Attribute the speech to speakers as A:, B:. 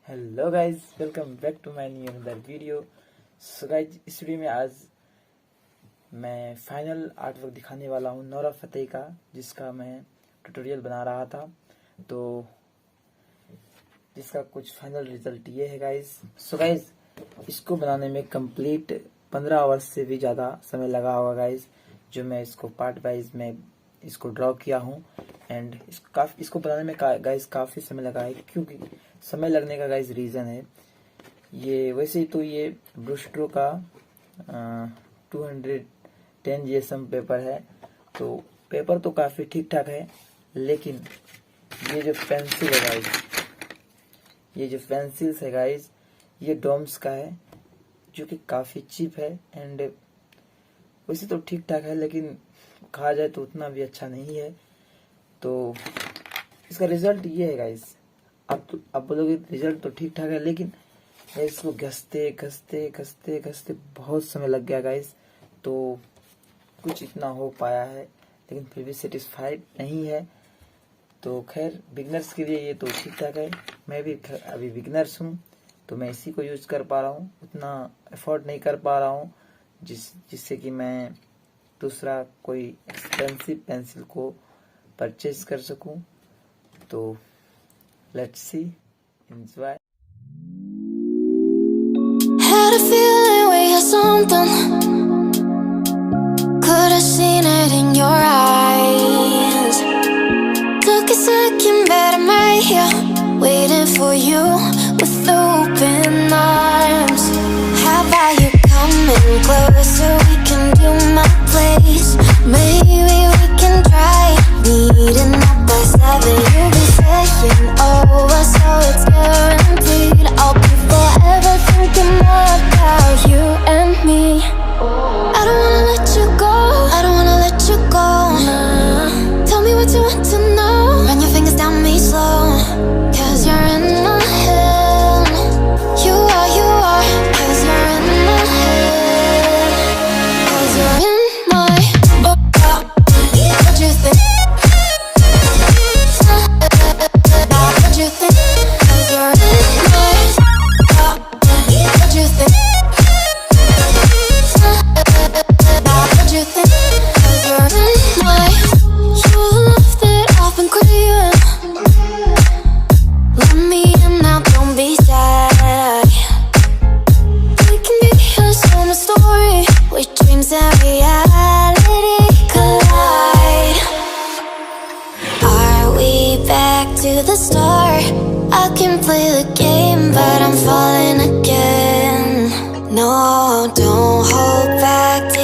A: Hello guys, welcome back to my new another video. So guys, इस video में आज मैं फाइनल आर्ट वर्क दिखाने वाला हूँ नोरा फतेही का, जिसका मैं ट्यूटोरियल बना रहा था। तो जिसका कुछ फाइनल रिजल्ट ये है गाइज। सो गाइज, इसको बनाने में कंप्लीट 15 आवर्स से भी ज़्यादा समय लगा होगा गाइज, जो मैं इसको पार्ट वाइज में इसको ड्रॉ किया हूँ। एंड इसको बनाने में गाइज काफ़ी समय लगा है। क्योंकि समय लगने का गाइज रीज़न है, ये वैसे ही तो ये ब्रूस्ट्रो का 210 जीएसएम पेपर है। तो पेपर तो काफ़ी ठीक ठाक है, लेकिन ये जो पेंसिल है गाइज, ये जो पेंसिल्स है गाइज, ये डोम्स का है, जो कि काफ़ी चीप है। एंड वैसे तो ठीक ठाक है, लेकिन कहा जाए तो उतना भी अच्छा नहीं है। तो इसका रिजल्ट ये है गाइज। आप बोलोगे रिजल्ट तो ठीक ठाक है, लेकिन इसको घसते घसते घसते घसते बहुत समय लग गया गाइज। तो कुछ इतना हो पाया है, लेकिन फिर भी सेटिस्फाइड नहीं है। तो खैर, बिगनर्स के लिए ये तो ठीक ठाक है। मैं भी अभी बिगनर्स हूँ, तो मैं इसी को यूज कर पा रहा हूँ। उतना एफोर्ड नहीं कर पा रहा हूँ जिससे कि मैं दूसरा कोई एक्सपेंसिव पेंसिल को परचेज कर सकूं। तो let's see, enjoy.
B: Had a feeling we had something. Could have seen it in your eyes. Took a second, but I'm right here, waiting for you with open arms. How about you coming closer? We can do my place. Maybe we can try meeting up by 7. You'll be saying over, so it's guaranteed. I'll be forever thinking more about you and me. I don't wanna let you go, I don't wanna let you go. Nah. Tell me what you want to know. Run your fingers down me slow, 'cause you're in my head. You are, 'cause you're in my head. 'Cause you're in my what you think? What you think? 'Cause you're in my what you think? What you think? 'Cause you're in my you're the love that I've been craving. Let me in now, don't be shy. We can be a summer story where dreams and reality collide. Are we back to the start? I can play the game, but I'm falling again. No, don't hold back.